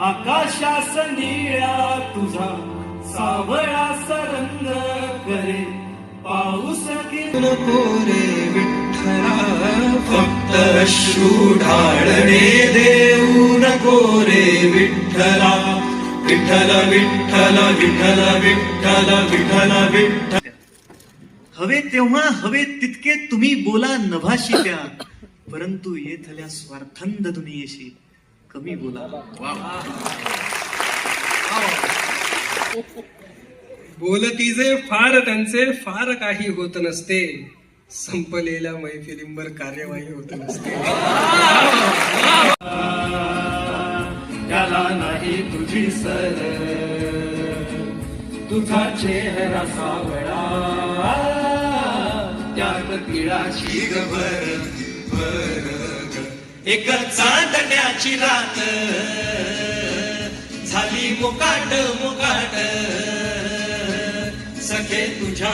आकाशास निळ्या तुझा सावळास रंग करे पाऊस नको रे विठ्ठला, फक्त अश्रू ढाळणे देऊ नको रे विठ्ठला. विठ्ठल विठ्ठल विठ्ठल विठ्ठल विठ्ठल विठ्ठल. हवे तेव्हा हवे तितके तुम्ही बोला नभाशी त्या, परंतु येथल्या स्वार्थंद दुनियेशी कमी बोला. बोलतीजे फार त्यांचे फार काही होत नसते, संपलेल्या मैफिलींवर कार्यवाही होत नसते. त्याला नाही तुझी सर, तुझा चेहरा सावळा, त्यात तिळाची भर भर एक चांदण्याची रात झाली मुकाट मुकाट, सखे तुझ्या